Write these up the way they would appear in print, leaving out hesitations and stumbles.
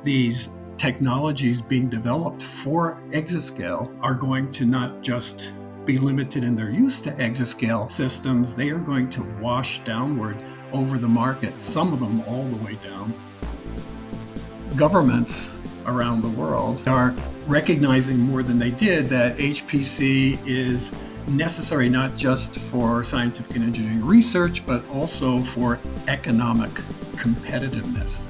these technologies being developed for exascale are going to not just be limited in their use to exascale systems, they are going to wash downward over the market, some of them all the way down. Governments around the world are recognizing more than they did that HPC is necessary not just for scientific and engineering research, but also for economic competitiveness.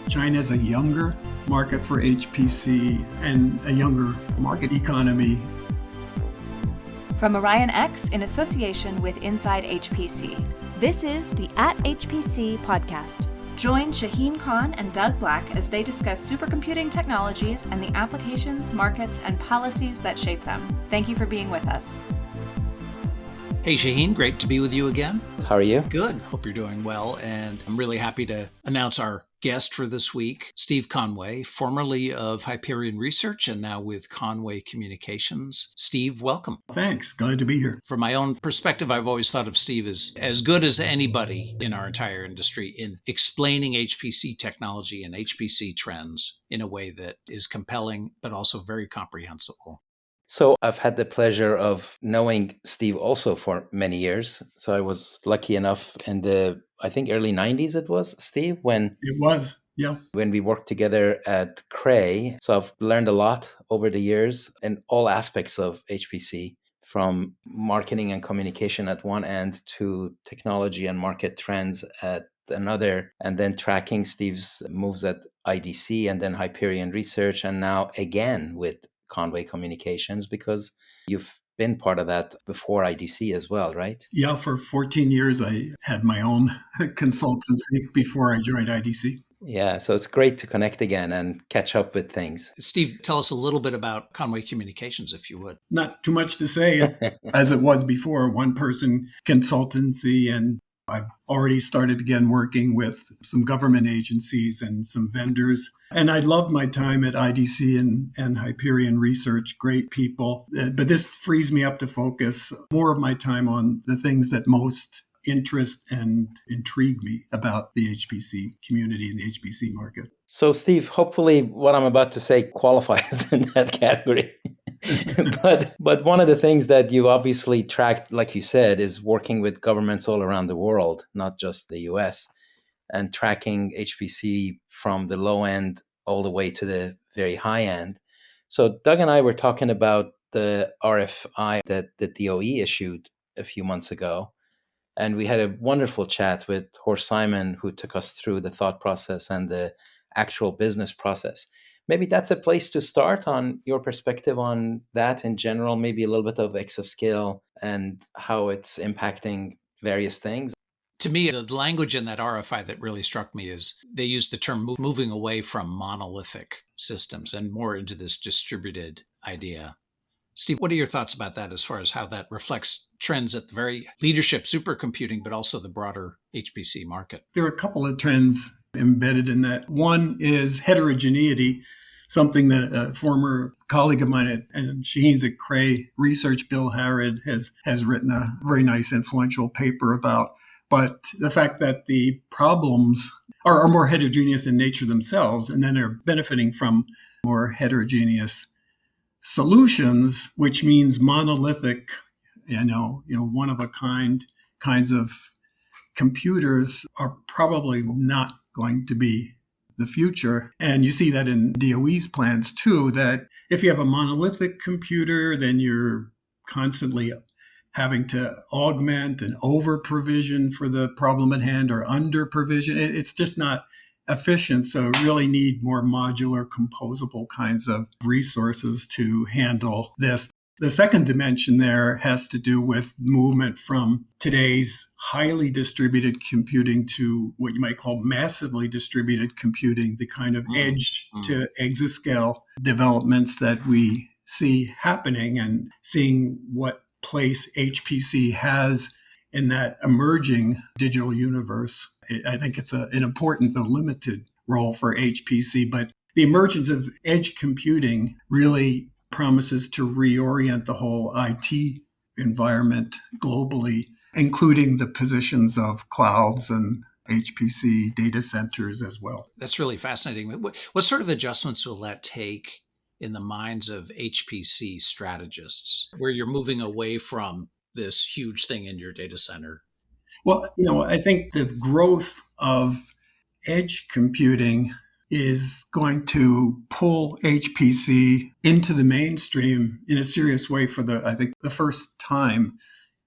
China is a younger market for HPC and a younger market economy. From Orion X in association with Inside HPC, this is the At HPC podcast. Join Shaheen Khan and Doug Black as they discuss supercomputing technologies and the applications, markets, and policies that shape them. Thank you for being with us. Hey Shaheen, great to be with you again. How are you? Good. Hope you're doing well. And I'm really happy to announce our guest for this week, Steve Conway, formerly of Hyperion Research and now with Conway Communications. Steve, welcome. Thanks. Glad to be here. From my own perspective, I've always thought of Steve as good as anybody in our entire industry in explaining HPC technology and HPC trends in a way that is compelling, but also very comprehensible. So I've had the pleasure of knowing Steve also for many years. So I was lucky enough in the, I think, early 90s it was, Steve, when It was, yeah. when we worked together at Cray. So I've learned a lot over the years in all aspects of HPC, from marketing and communication at one end to technology and market trends at another, and then tracking Steve's moves at IDC and then Hyperion Research, and now again with Conway Communications, because you've been part of that before IDC as well, right? Yeah, for 14 years, I had my own consultancy before I joined IDC. Yeah, so it's great to connect again and catch up with things. Steve, tell us a little bit about Conway Communications, if you would. Not too much to say, as it was before, one person consultancy, and I've already started again working with some government agencies and some vendors. And I loved my time at IDC and Hyperion Research, great people. But this frees me up to focus more of my time on the things that most interest and intrigue me about the HPC community and the HPC market. So, Steve, hopefully what I'm about to say qualifies in that category. But one of the things that you obviously tracked, like you said, is working with governments all around the world, not just the US, and tracking HPC from the low end all the way to the very high end. So Doug and I were talking about the RFI that the DOE issued a few months ago. And we had a wonderful chat with Horst Simon, who took us through the thought process and the actual business process. Maybe that's a place to start on your perspective on that in general, maybe a little bit of exascale and how it's impacting various things. To me, the language in that RFI that really struck me is they use the term moving away from monolithic systems and more into this distributed idea. Steve, what are your thoughts about that as far as how that reflects trends at the very leadership supercomputing, but also the broader HPC market? There are a couple of trends embedded in that. One is heterogeneity, something that a former colleague of mine and Shaheen's at Cray Research, Bill Harrod, has written a very nice influential paper about. But the fact that the problems are more heterogeneous in nature themselves, and then they're benefiting from more heterogeneous solutions, which means monolithic, one of a kind kinds of computers are probably not going to be the future. And you see that in DOE's plans too, that if you have a monolithic computer, then you're constantly having to augment and over provision for the problem at hand or under provision. It's just not efficient. So really need more modular, composable kinds of resources to handle this. The second dimension there has to do with movement from today's highly distributed computing to what you might call massively distributed computing, the kind of edge to exascale developments that we see happening, and seeing what place HPC has in that emerging digital universe. I think it's an important, though limited, role for HPC. But the emergence of edge computing really promises to reorient the whole IT environment globally, including the positions of clouds and HPC data centers as well. That's really fascinating. What sort of adjustments will that take in the minds of HPC strategists, where you're moving away from this huge thing in your data center? Well, I think the growth of edge computing is going to pull HPC into the mainstream in a serious way for I think the first time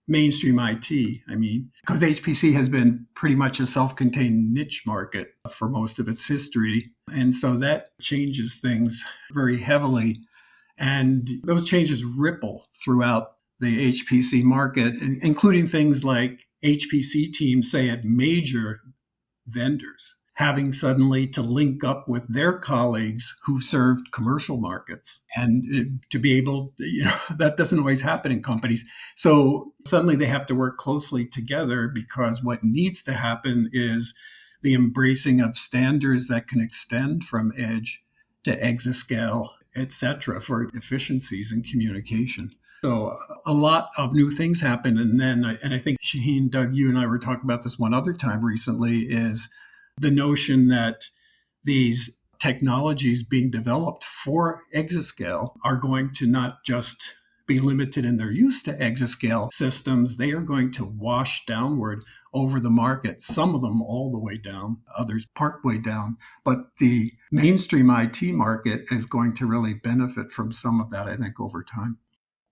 mainstream IT. I mean, because HPC has been pretty much a self-contained niche market for most of its history. And so that changes things very heavily. And those changes ripple throughout the HPC market, including things like HPC teams, say at major vendors, having suddenly to link up with their colleagues who served commercial markets. And to be able that doesn't always happen in companies. So suddenly they have to work closely together, because what needs to happen is the embracing of standards that can extend from edge to exascale, etc., for efficiencies in communication. So a lot of new things happen. And I think Shaheen, Doug, you and I were talking about this one other time recently, is the notion that these technologies being developed for exascale are going to not just be limited in their use to exascale systems. They are going to wash downward over the market, some of them all the way down, others part way down. But the mainstream IT market is going to really benefit from some of that, I think, over time.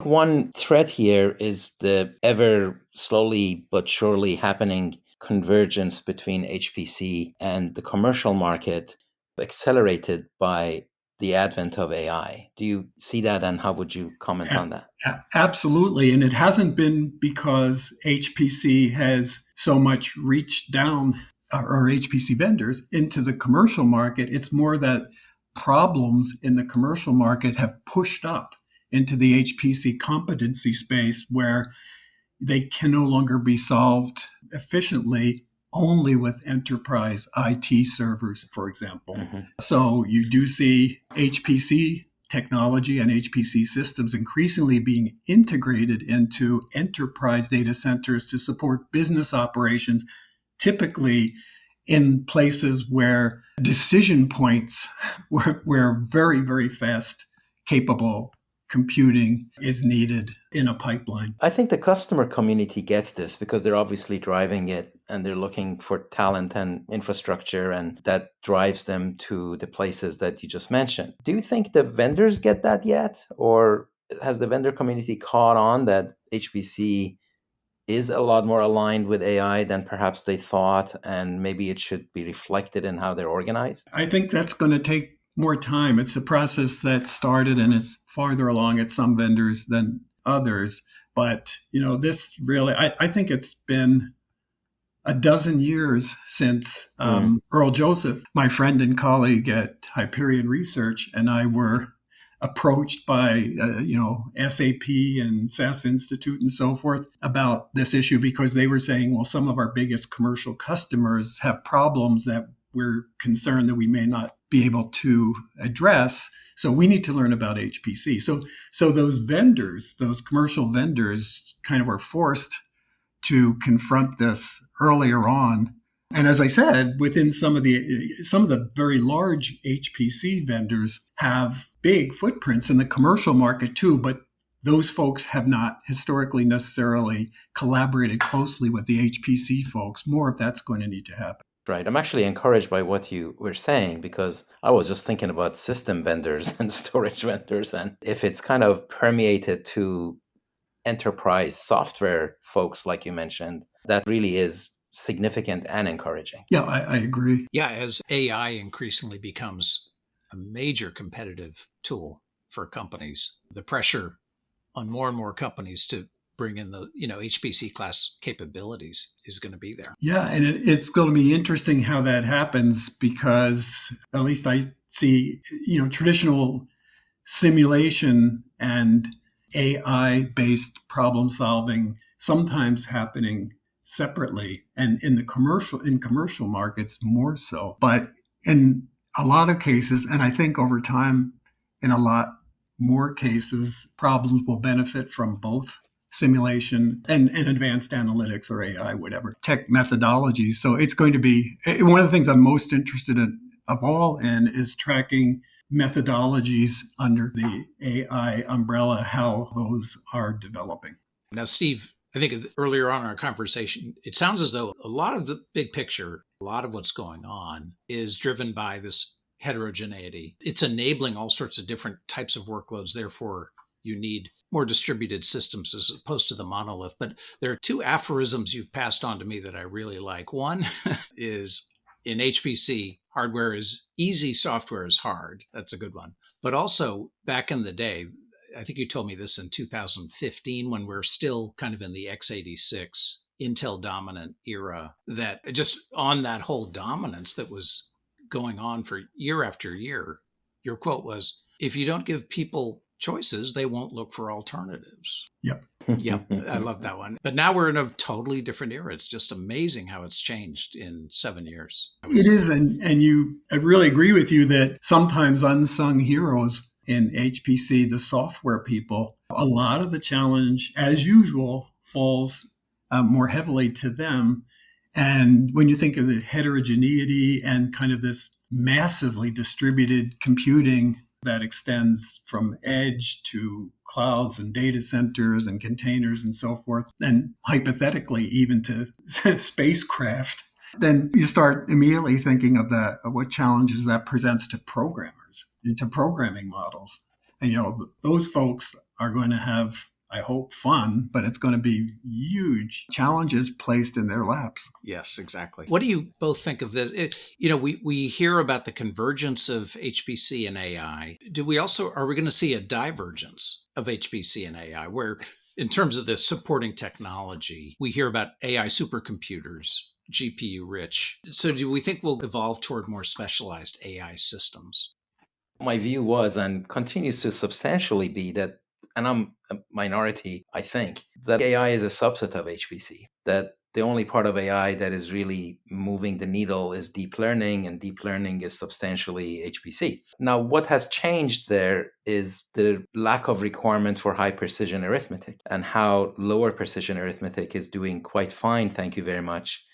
One threat here is the ever slowly but surely happening convergence between HPC and the commercial market, accelerated by the advent of AI. Do you see that, and how would you comment on that? Absolutely. And it hasn't been because HPC has so much reached down, or HPC vendors, into the commercial market. It's more that problems in the commercial market have pushed up into the HPC competency space, where they can no longer be solved efficiently only with enterprise IT servers, for example. Mm-hmm. So you do see HPC technology and HPC systems increasingly being integrated into enterprise data centers to support business operations, typically in places where decision points, where very, very fast, capable computing is needed in a pipeline. I think the customer community gets this, because they're obviously driving it and they're looking for talent and infrastructure, and that drives them to the places that you just mentioned. Do you think the vendors get that yet? Or has the vendor community caught on that HPC is a lot more aligned with AI than perhaps they thought, and maybe it should be reflected in how they're organized? I think that's going to take more time. It's a process that started and is farther along at some vendors than others. But, this really, I think it's been a dozen years since Earl Joseph, my friend and colleague at Hyperion Research, and I were approached by, SAP and SAS Institute and so forth about this issue, because they were saying, well, some of our biggest commercial customers have problems that we're concerned that we may not be able to address. So we need to learn about HPC. So those vendors, those commercial vendors, kind of were forced to confront this earlier on. And as I said, within some of the very large HPC vendors have big footprints in the commercial market too, but those folks have not historically necessarily collaborated closely with the HPC folks. More of that's going to need to happen. Right. I'm actually encouraged by what you were saying, because I was just thinking about system vendors and storage vendors. And if it's kind of permeated to enterprise software folks, like you mentioned, that really is significant and encouraging. Yeah, I agree. Yeah, as AI increasingly becomes a major competitive tool for companies, the pressure on more and more companies to bring in the HPC class capabilities is going to be there. Yeah, and it's going to be interesting how that happens, because at least I see traditional simulation and AI-based problem solving sometimes happening separately, and in commercial markets more so. But in a lot of cases, and I think over time in a lot more cases, problems will benefit from both simulation and advanced analytics or AI, whatever, tech methodologies. So it's going to be one of the things I'm most interested in of all in is tracking methodologies under the AI umbrella, how those are developing. Now, Steve, I think earlier on in our conversation, it sounds as though a lot of the big picture, a lot of what's going on is driven by this heterogeneity. It's enabling all sorts of different types of workloads. Therefore, you need more distributed systems as opposed to the monolith. But there are two aphorisms you've passed on to me that I really like. One is in HPC, hardware is easy, software is hard. That's a good one. But also, back in the day, I think you told me this in 2015 when we're still kind of in the x86 Intel dominant era, that just on that whole dominance that was going on for year after year, your quote was, if you don't give people choices, they won't look for alternatives. Yep. Yep. I love that one. But now we're in a totally different era. It's just amazing how it's changed in 7 years. It is. And I really agree with you that sometimes unsung heroes in HPC, the software people, a lot of the challenge, as usual, falls more heavily to them. And when you think of the heterogeneity and kind of this massively distributed computing that extends from edge to clouds and data centers and containers and so forth, and hypothetically even to spacecraft, then you start immediately thinking of that, of what challenges that presents to programmers and to programming models. And, those folks are going to have, I hope, fun, but it's going to be huge challenges placed in their laps. Yes, exactly. What do you both think of this? We hear about the convergence of HPC and AI. Are we going to see a divergence of HPC and AI where, in terms of the supporting technology, we hear about AI supercomputers, GPU rich. So do we think we'll evolve toward more specialized AI systems? My view was and continues to substantially be that, and I'm a minority, I think, that AI is a subset of HPC, that the only part of AI that is really moving the needle is deep learning, and deep learning is substantially HPC. Now, what has changed there is the lack of requirement for high precision arithmetic, and how lower precision arithmetic is doing quite fine, thank you very much.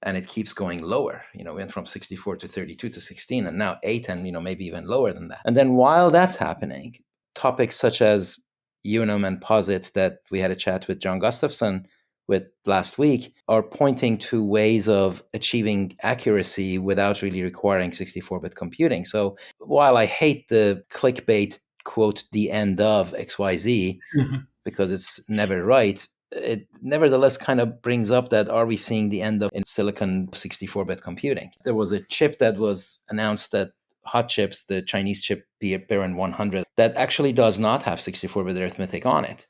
And it keeps going lower. Went from 64 to 32 to 16, and now 8, and maybe even lower than that. And then while that's happening, topics such as Unum and POSIT that we had a chat with John Gustafson with last week are pointing to ways of achieving accuracy without really requiring 64-bit computing. So while I hate the clickbait quote, the end of XYZ, because it's never right, it nevertheless kind of brings up that, are we seeing the end of in silicon 64-bit computing? There was a chip that was announced, that Hot Chips, the Chinese chip Baron 100, that actually does not have 64-bit arithmetic on it.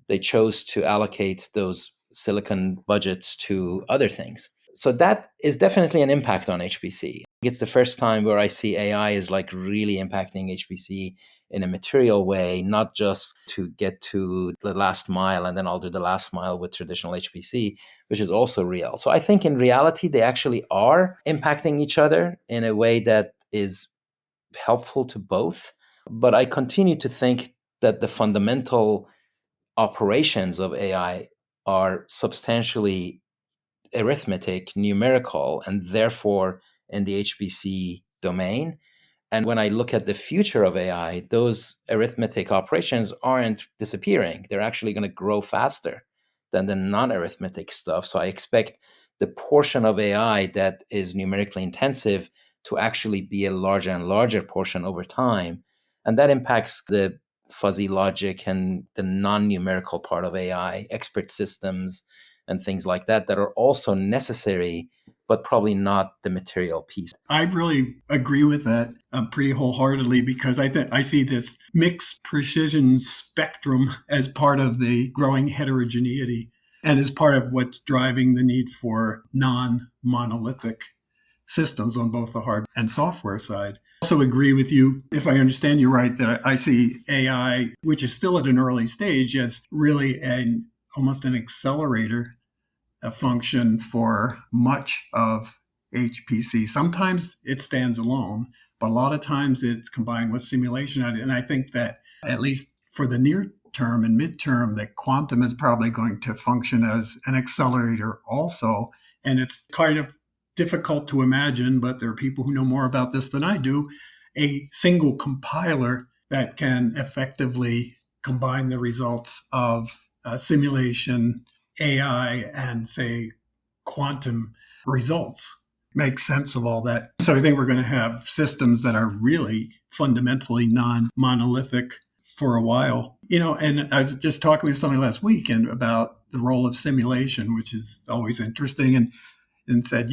They chose to allocate those silicon budgets to other things. So that is definitely an impact on HPC. It's the first time where I see AI is like really impacting HPC in a material way, not just to get to the last mile and then I'll do the last mile with traditional HPC, which is also real. So I think in reality, they actually are impacting each other in a way that is helpful to both. But I continue to think that the fundamental operations of AI are substantially arithmetic, numerical, and therefore in the HPC domain. And when I look at the future of AI, those arithmetic operations aren't disappearing. They're actually going to grow faster than the non-arithmetic stuff. So I expect the portion of AI that is numerically intensive to actually be a larger and larger portion over time. And that impacts the fuzzy logic and the non-numerical part of AI, expert systems, and things like that, that are also necessary, but probably not the material piece. I really agree with that pretty wholeheartedly, because I see this mixed precision spectrum as part of the growing heterogeneity and as part of what's driving the need for non-monolithic systems on both the hardware and software side. I also agree with you, if I understand you right, that I see AI, which is still at an early stage, as really almost an accelerator, a function for much of HPC. Sometimes it stands alone, but a lot of times it's combined with simulation. And I think that, at least for the near term and midterm that quantum is probably going to function as an accelerator also. And it's kind of difficult to imagine, but there are people who know more about this than I do, a single compiler that can effectively combine the results of simulation, AI, and say quantum results. Make sense of all that. So I think we're going to have systems that are really fundamentally non-monolithic for a while. And I was just talking with somebody last weekend about the role of simulation, which is always interesting, and said,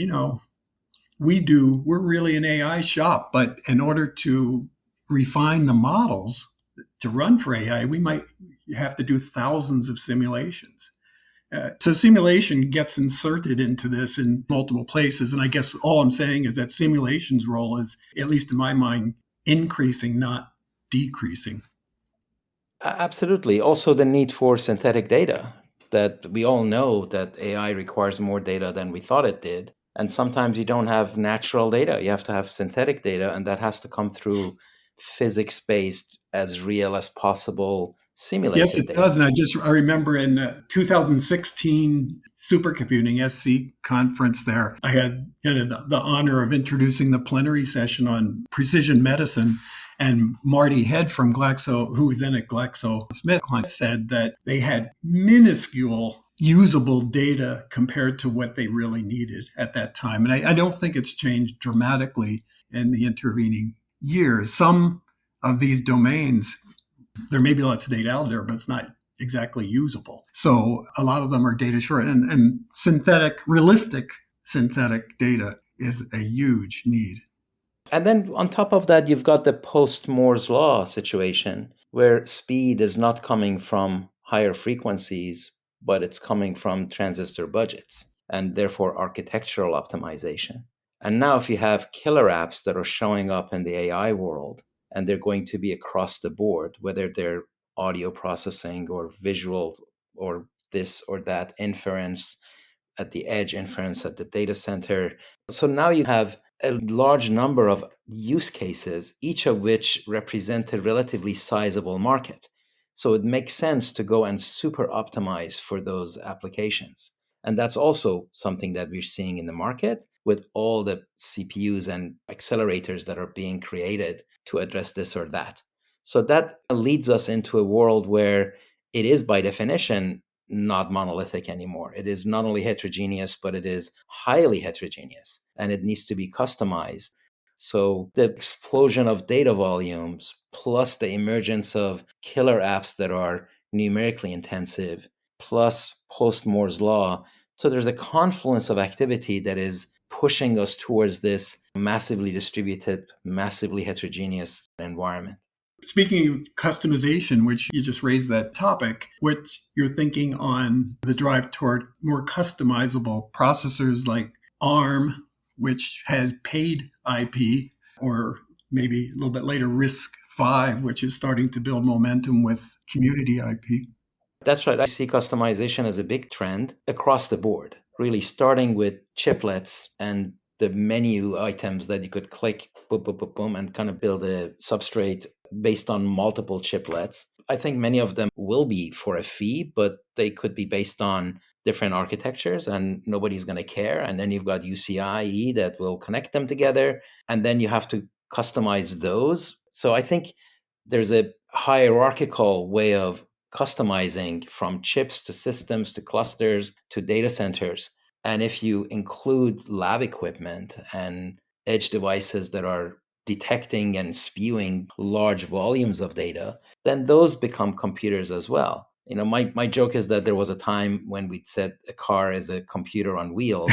we're really an AI shop, but in order to refine the models to run for AI, we might have to do thousands of simulations. So simulation gets inserted into this in multiple places. And I guess all I'm saying is that simulation's role is, at least in my mind, increasing, not decreasing. Absolutely. Also, the need for synthetic data, that we all know that AI requires more data than we thought it did. And sometimes you don't have natural data. You have to have synthetic data, and that has to come through physics-based, as real as possible, simulated Yes, it data. does. And I remember in 2016 supercomputing SC conference there, I had the honor of introducing the plenary session on precision medicine. And Marty Head from Glaxo, who was then at GlaxoSmithKline, said that they had minuscule usable data compared to what they really needed at that time. And I don't think it's changed dramatically in the intervening years. Some of these domains, there may be lots of data out there, but it's not exactly usable. So a lot of them are data short, and realistic synthetic data is a huge need. And then on top of that, you've got the post-Moore's law situation, where speed is not coming from higher frequencies, but it's coming from transistor budgets and therefore architectural optimization. And now if you have killer apps that are showing up in the AI world, and they're going to be across the board, whether they're audio processing or visual or this or that inference at the edge, inference at the data center. So now you have a large number of use cases, each of which represent a relatively sizable market. So it makes sense to go and super optimize for those applications. And that's also something that we're seeing in the market with all the CPUs and accelerators that are being created to address this or that. So that leads us into a world where it is by definition not monolithic anymore. It is not only heterogeneous, but it is highly heterogeneous, and it needs to be customized. So the explosion of data volumes, plus the emergence of killer apps that are numerically intensive, plus post-Moore's law. So there's a confluence of activity that is pushing us towards this massively distributed, massively heterogeneous environment. Speaking of customization, which you just raised that topic, which you're thinking on the drive toward more customizable processors like ARM, which has paid IP, or maybe a little bit later RISC-V, which is starting to build momentum with community IP. That's right. I see customization as a big trend across the board, really starting with chiplets and the menu items that you could click, boom, boom, boom, boom, and kind of build a substrate based on multiple chiplets. I think many of them will be for a fee, but they could be based on different architectures and nobody's going to care. And then you've got UCIe that will connect them together. And then you have to customize those. So I think there's a hierarchical way of customizing from chips to systems to clusters to data centers. And if you include lab equipment and edge devices that are detecting and spewing large volumes of data, then those become computers as well. My joke is that there was a time when we'd said a car is a computer on wheels.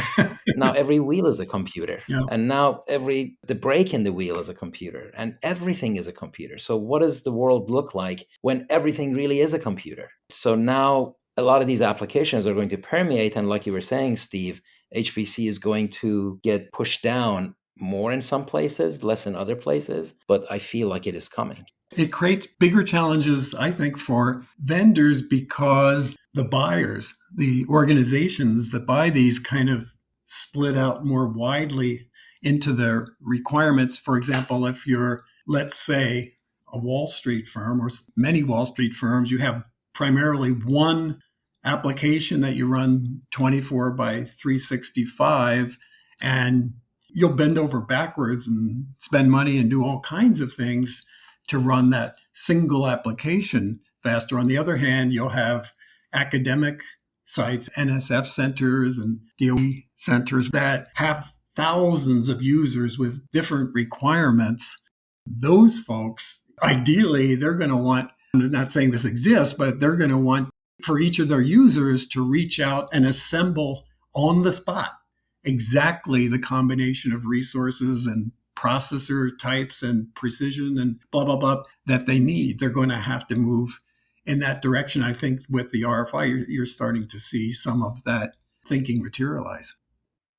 Now every wheel is a computer. Yeah. And now the brake in the wheel is a computer, and everything is a computer. So what does the world look like when everything really is a computer? So now a lot of these applications are going to permeate. And like you were saying, Steve, HPC is going to get pushed down more in some places, less in other places. But I feel like it is coming. It creates bigger challenges, I think, for vendors because the buyers, the organizations that buy these kind of split out more widely into their requirements. For example, if you're, let's say, a Wall Street firm or many Wall Street firms, you have primarily one application that you run 24 by 365, and you'll bend over backwards and spend money and do all kinds of things to run that single application faster. On the other hand, you'll have academic sites, NSF centers and DOE centers that have thousands of users with different requirements. Those folks, ideally, they're going to want, I'm not saying this exists, but they're going to want for each of their users to reach out and assemble on the spot exactly the combination of resources and processor types and precision and blah, blah, blah that they need. They're going to have to move in that direction. I think with the RFI, you're starting to see some of that thinking materialize.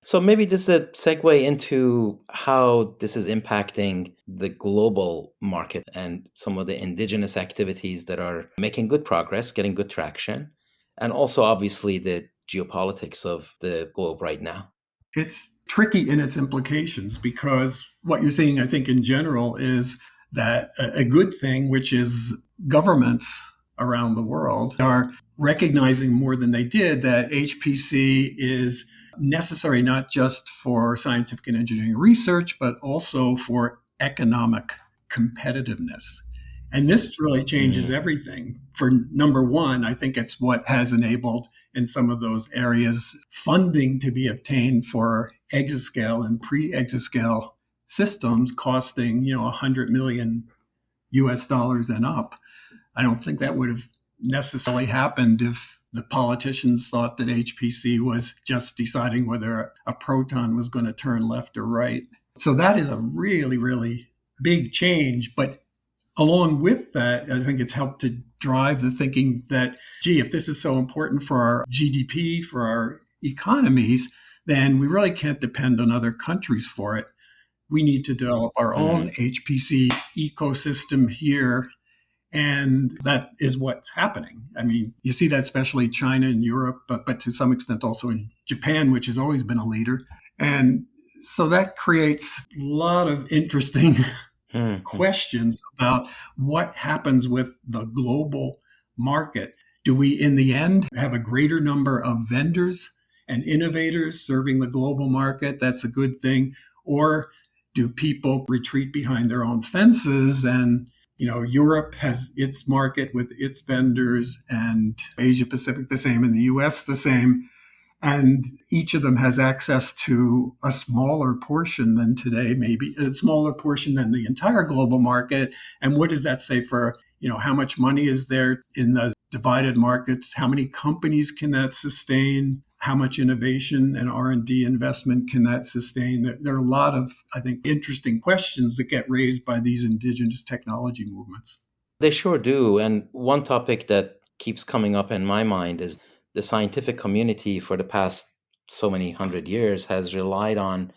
So maybe this is a segue into how this is impacting the global market and some of the indigenous activities that are making good progress, getting good traction, and also obviously the geopolitics of the globe right now. It's tricky in its implications because what you're seeing, I think, in general is that a good thing, which is governments around the world are recognizing more than they did that HPC is necessary not just for scientific and engineering research, but also for economic competitiveness. And this really changes everything. For number one, I think it's what has enabled in some of those areas funding to be obtained for exascale and pre-exascale systems costing, $100 million US dollars and up. I don't think that would have necessarily happened if the politicians thought that HPC was just deciding whether a proton was going to turn left or right. So that is a really, really big change. But along with that, I think it's helped to drive the thinking that, gee, if this is so important for our GDP, for our economies, then we really can't depend on other countries for it. We need to develop our own HPC ecosystem here. And that is what's happening. I mean, you see that especially China and Europe, but to some extent also in Japan, which has always been a leader. And so that creates a lot of interesting questions about what happens with the global market. Do we, in the end, have a greater number of vendors and innovators serving the global market? That's a good thing. Or do people retreat behind their own fences and Europe has its market with its vendors and Asia Pacific the same and the US the same. And each of them has access to a smaller portion than today, maybe a smaller portion than the entire global market. And what does that say for, how much money is there in the divided markets? How many companies can that sustain? How much innovation and R&D investment can that sustain? There are a lot of, I think, interesting questions that get raised by these indigenous technology movements. They sure do. And one topic that keeps coming up in my mind is the scientific community for the past so many 100 years has relied on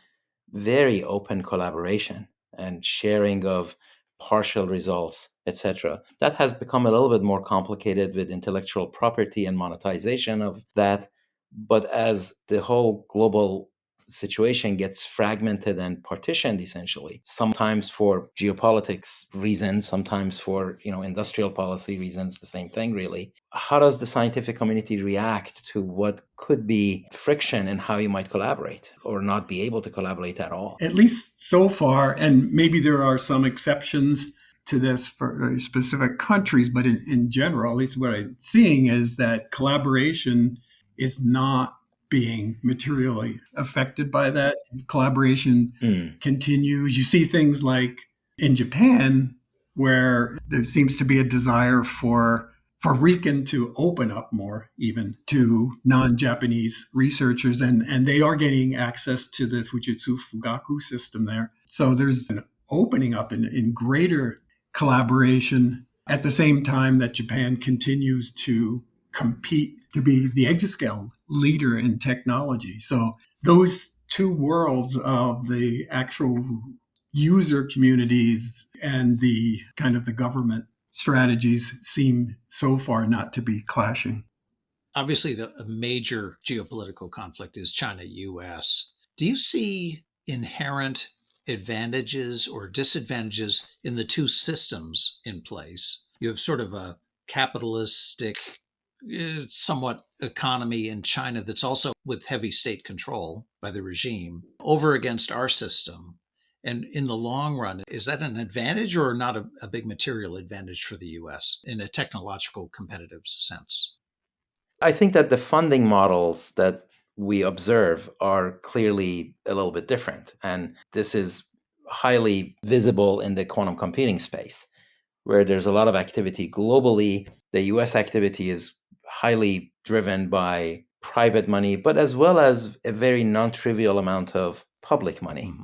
very open collaboration and sharing of partial results, etc. That has become a little bit more complicated with intellectual property and monetization of that. But as the whole global situation gets fragmented and partitioned, essentially, sometimes for geopolitics reasons, sometimes for industrial policy reasons, the same thing really. How does the scientific community react to what could be friction in how you might collaborate or not be able to collaborate at all? At least so far, and maybe there are some exceptions to this for specific countries, but in general, at least what I'm seeing is that collaboration is not being materially affected by that. Collaboration continues. You see things like in Japan, where there seems to be a desire for RIKEN to open up more even to non-Japanese researchers, and they are getting access to the Fujitsu Fugaku system there. So there's an opening up in greater collaboration at the same time that Japan continues to compete to be the exascale leader in technology. So those two worlds of the actual user communities and the kind of the government strategies seem so far not to be clashing. Obviously, a major geopolitical conflict is China-US. Do you see inherent advantages or disadvantages in the two systems in place? You have sort of a capitalistic, somewhat economy in China that's also with heavy state control by the regime over against our system. And in the long run, is that an advantage or not a big material advantage for the US in a technological competitive sense? I think that the funding models that we observe are clearly a little bit different. And this is highly visible in the quantum computing space, where there's a lot of activity globally. The US activity is highly driven by private money, but as well as a very non trivial amount of public money. Mm-hmm.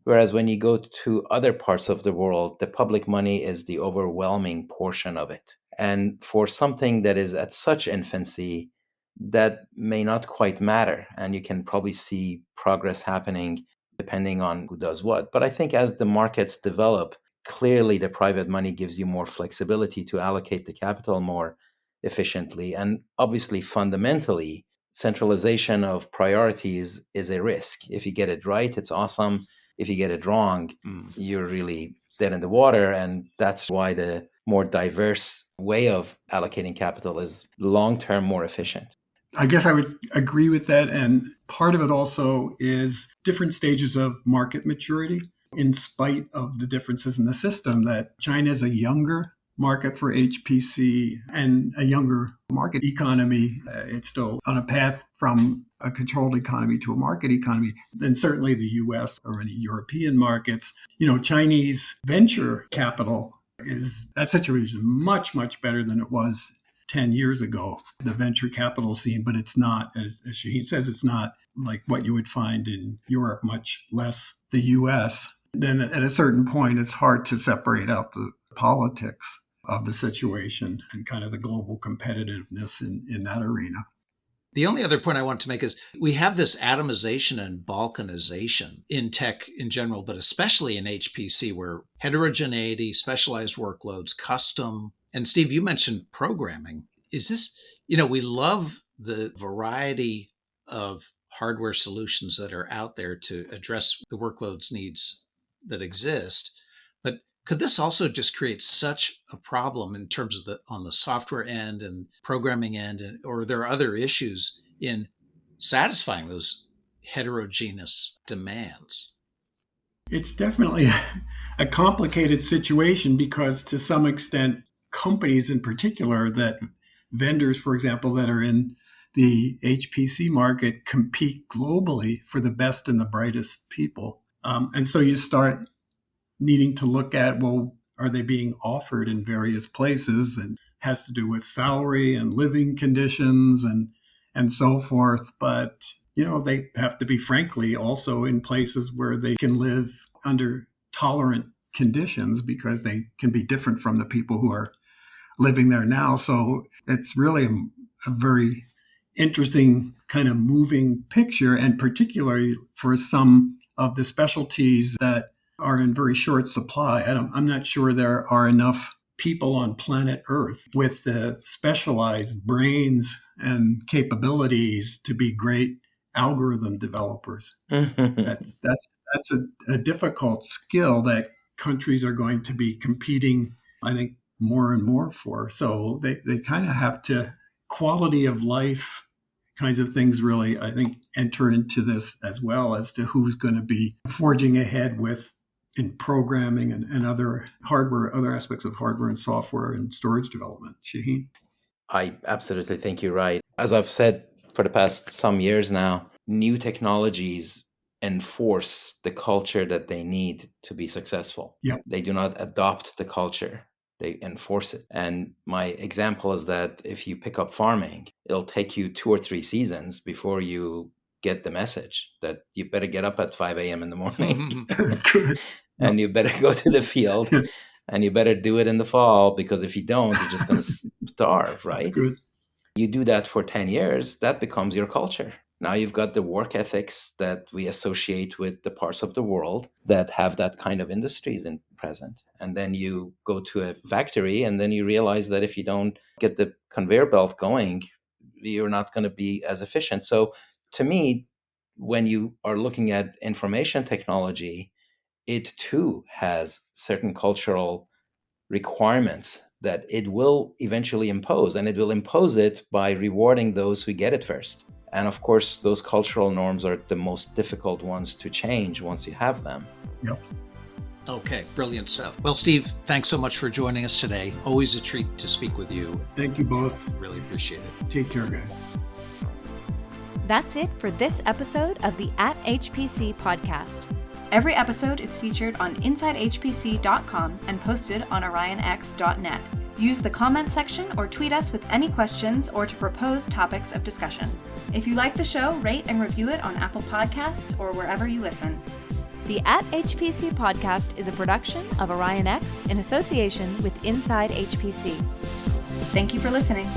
Whereas when you go to other parts of the world, the public money is the overwhelming portion of it. And for something that is at such infancy, that may not quite matter. And you can probably see progress happening depending on who does what. But I think as the markets develop, clearly the private money gives you more flexibility to allocate the capital more efficiently. And obviously, fundamentally, centralization of priorities is a risk. If you get it right, it's awesome. If you get it wrong, you're really dead in the water. And that's why the more diverse way of allocating capital is long term more efficient. I guess I would agree with that. And part of it also is different stages of market maturity, in spite of the differences in the system, that China is a younger market for HPC and a younger market economy. It's still on a path from a controlled economy to a market economy than certainly the US or any European markets. Chinese venture capital that situation is much, much better than it was 10 years ago, the venture capital scene, but it's not, as Shaheen says, it's not like what you would find in Europe, much less the US. Then at a certain point, it's hard to separate out the politics of the situation and kind of the global competitiveness in that arena. The only other point I want to make is we have this atomization and balkanization in tech in general, but especially in HPC, where heterogeneity, specialized workloads, custom, and Steve, you mentioned programming. Is this, we love the variety of hardware solutions that are out there to address the workloads needs that exist. But could this also just create such a problem in terms of on the software end and programming end, or there are other issues in satisfying those heterogeneous demands? It's definitely a complicated situation because to some extent, companies in particular, that vendors, for example, that are in the HPC market compete globally for the best and the brightest people. And so you start needing to look at, well, are they being offered in various places? And has to do with salary and living conditions and so forth. But they have to be, frankly, also in places where they can live under tolerant conditions because they can be different from the people who are living there now. So it's really a very interesting kind of moving picture, and particularly for some of the specialties that are in very short supply. I'm not sure there are enough people on planet Earth with the specialized brains and capabilities to be great algorithm developers. That's a difficult skill that countries are going to be competing, I think, more and more for. So they kind of have to, quality of life kinds of things really, I think, enter into this as well as to who's going to be forging ahead with in programming and other hardware, other aspects of hardware and software and storage development. Shaheen? I absolutely think you're right. As I've said for the past some years now, new technologies enforce the culture that they need to be successful. Yep. They do not adopt the culture, they enforce it. And my example is that if you pick up farming, it'll take you 2 or 3 seasons before you get the message that you better get up at 5 a.m. in the morning. Good. And you better go to the field and you better do it in the fall, because if you don't, you're just going to starve, right? That's good. You do that for 10 years, that becomes your culture. Now you've got the work ethics that we associate with the parts of the world that have that kind of industries in present. And then you go to a factory and then you realize that if you don't get the conveyor belt going, you're not going to be as efficient. So to me, when you are looking at information technology, it too has certain cultural requirements that it will eventually impose, and it will impose it by rewarding those who get it first. And of course, those cultural norms are the most difficult ones to change once you have them. Yep. Okay, brilliant stuff. Well, Steve, thanks so much for joining us today. Always a treat to speak with you. Thank you both. Really appreciate it. Take care, guys. That's it for this episode of the @HPC podcast. Every episode is featured on InsideHPC.com and posted on OrionX.net. Use the comment section or tweet us with any questions or to propose topics of discussion. If you like the show, rate and review it on Apple Podcasts or wherever you listen. The @HPC podcast is a production of OrionX in association with Inside HPC. Thank you for listening.